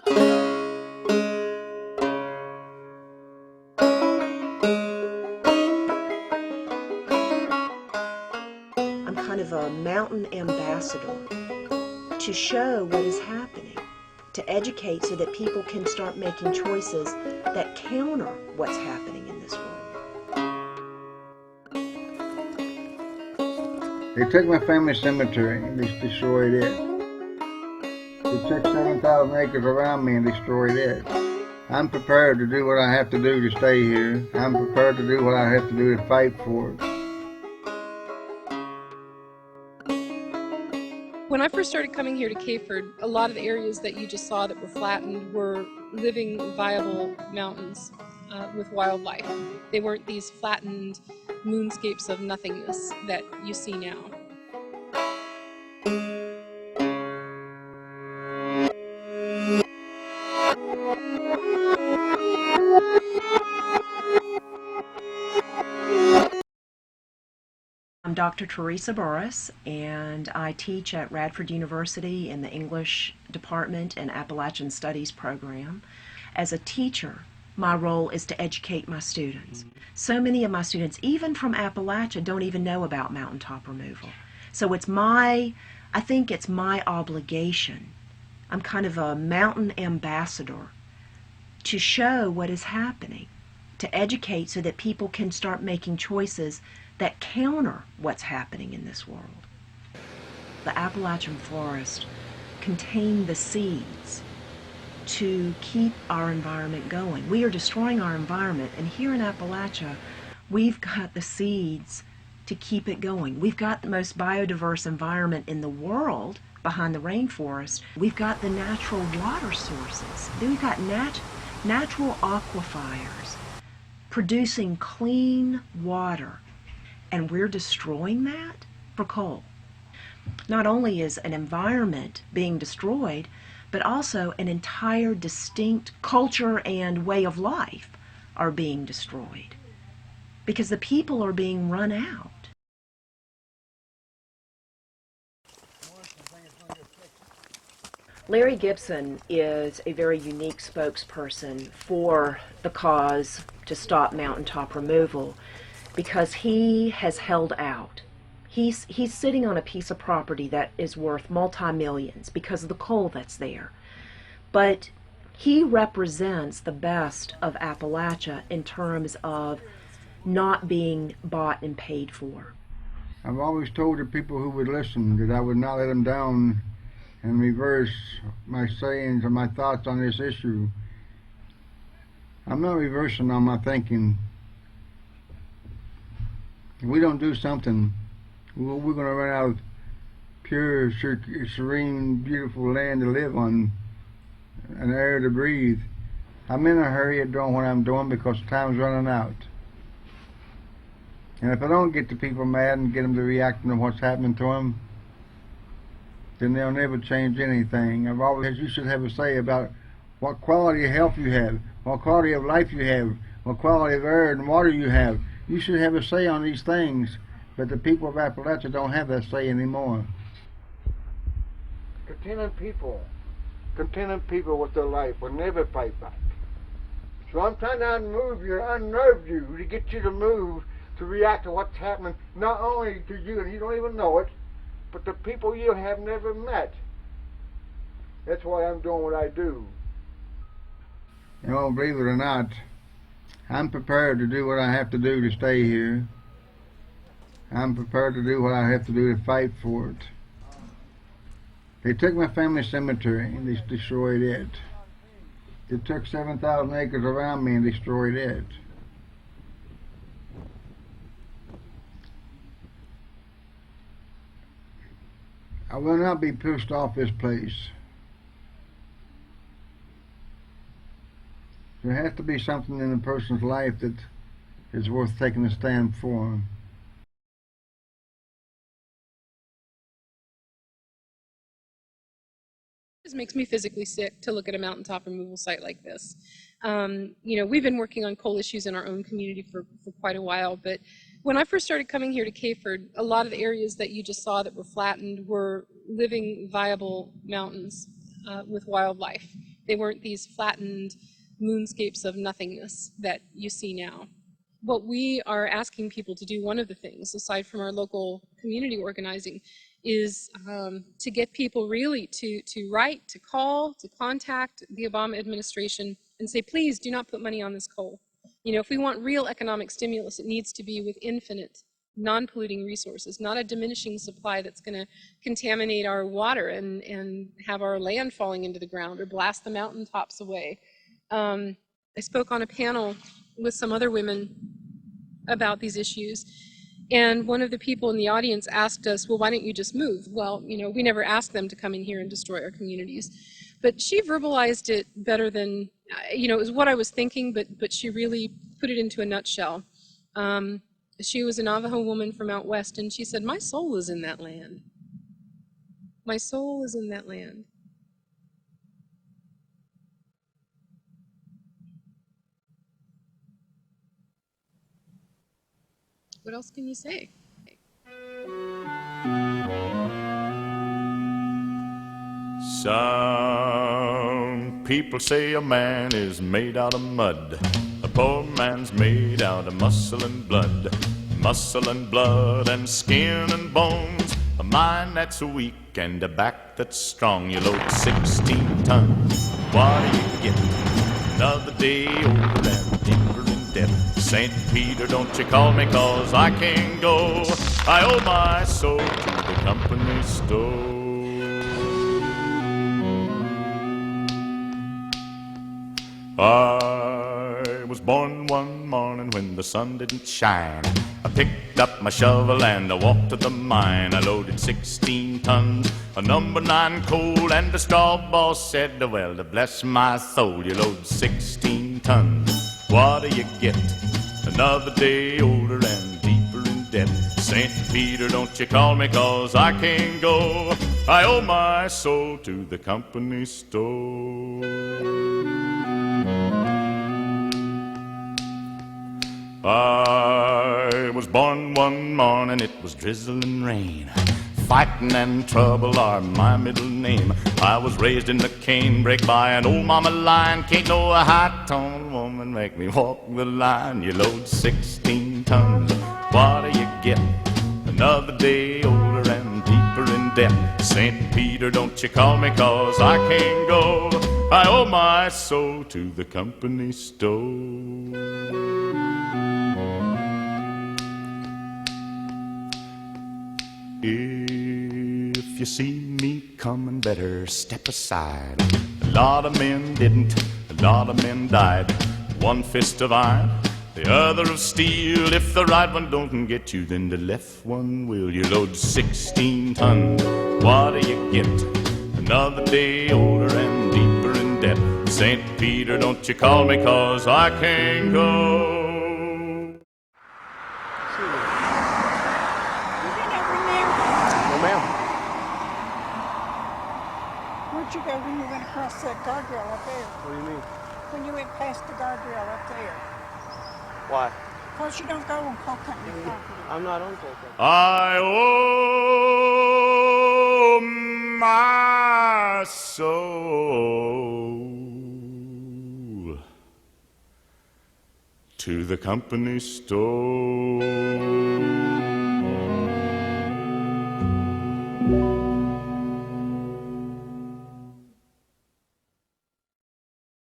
I'm kind of a mountain ambassador to show what is happening, to educate so that people can start making choices that counter what's happening in this world. They took my family cemetery and they destroyed it. They took 7,000 acres around me and destroyed it. I'm prepared to do what I have to do to stay here. I'm prepared to do what I have to do to fight for it. When I first started coming here to Cayford, a lot of the areas that you just saw that were flattened were living, viable mountains with wildlife. They weren't these flattened moonscapes of nothingness that you see now. I'm Dr. Teresa Burris, and I teach at Radford University in the English department and Appalachian Studies program. As a teacher, my role is to educate my students. So many of my students, even from Appalachia, don't even know about mountaintop removal. So I think it's my obligation. I'm kind of a mountain ambassador to show what is happening, to educate so that people can start making choices that counter what's happening in this world. The Appalachian forest contains the seeds to keep our environment going. We are destroying our environment, and here in Appalachia, we've got the seeds to keep it going. We've got the most biodiverse environment in the world behind the rainforest. We've got the natural water sources. We've got natural aquifers producing clean water. And we're destroying that for coal. Not only is an environment being destroyed, but also an entire distinct culture and way of life are being destroyed because the people are being run out. Larry Gibson is a very unique spokesperson for the cause to stop mountaintop removal, because he has held out. He's sitting on a piece of property that is worth multi-millions because of the coal that's there. But he represents the best of Appalachia in terms of not being bought and paid for. I've always told the people who would listen that I would not let them down and reverse my sayings or my thoughts on this issue. I'm not reversing on my thinking. If we don't do something, we're going to run out of pure, serene, beautiful land to live on and air to breathe. I'm in a hurry at doing what I'm doing because time's running out. And if I don't get the people mad and get them to react to what's happening to them, then they'll never change anything. I've always said you should have a say about what quality of health you have, what quality of life you have, what quality of air and water you have. You should have a say on these things, but the people of Appalachia don't have that say anymore. Contented people with their life will never fight back. So I'm trying to unnerve you to get you to move, to react to what's happening, not only to you, and you don't even know it, but the people you have never met. That's why I'm doing what I do. You know, believe it or not, I'm prepared to do what I have to do to stay here. I'm prepared to do what I have to do to fight for it. They took my family cemetery and they destroyed it. They took 7,000 acres around me and destroyed it. I will not be pushed off this place. There has to be something in a person's life that is worth taking a stand for. It makes me physically sick to look at a mountaintop removal site like this. We've been working on coal issues in our own community for quite a while, but when I first started coming here to Cayford, a lot of the areas that you just saw that were flattened were living, viable mountains with wildlife. They weren't these flattened moonscapes of nothingness that you see now. What we are asking people to do, one of the things, aside from our local community organizing, is to get people really to write, to call, to contact the Obama administration and say, please do not put money on this coal. You know, if we want real economic stimulus, it needs to be with infinite, non-polluting resources, not a diminishing supply that's going to contaminate our water and have our land falling into the ground or blast the mountaintops away. I spoke on a panel with some other women about these issues, and one of the people in the audience asked us, well, why don't you just move? Well, you know, we never asked them to come in here and destroy our communities, but she verbalized it better than, you know, it was what I was thinking, but she really put it into a nutshell. She was a Navajo woman from out west, and she said, my soul is in that land. My soul is in that land. What else can you say? Some people say a man is made out of mud. A poor man's made out of muscle and blood. Muscle and blood and skin and bones. A mind that's weak and a back that's strong. You load 16 tons. What do you get? Another day older and deeper in debt. St. Peter, don't you call me, 'cause I can't go. I owe my soul to the company store. I was born one morning when the sun didn't shine. I picked up my shovel and I walked to the mine. I loaded 16 tons of number 9 coal, and the straw boss said, well, to bless my soul, you load 16 tons. What do you get? Another day older and deeper in debt. St. Peter, don't you call me, 'cause I can't go. I owe my soul to the company store. I was born one morning, it was drizzling rain. Fighting and trouble are my middle name. I was raised in the canebrake by an old mama lion. Can't no high-toned woman make me walk the line. You load 16 tons, what do you get? Another day older and deeper in debt. St. Peter, don't you call me, 'cause I can't go. I owe my soul to the company store. If you see me coming, better step aside. A lot of men didn't, a lot of men died. One fist of iron, the other of steel. If the right one don't get you, then the left one will. You load 16 tons, what do you get? Another day older and deeper in debt. St. Peter, don't you call me, 'cause I can't go. Where'd you go when you went across that guardrail up there? What do you mean? When you went past the guardrail up there? Why? Because you don't go on coal company property. I'm not on coal company. I owe my soul to the company store.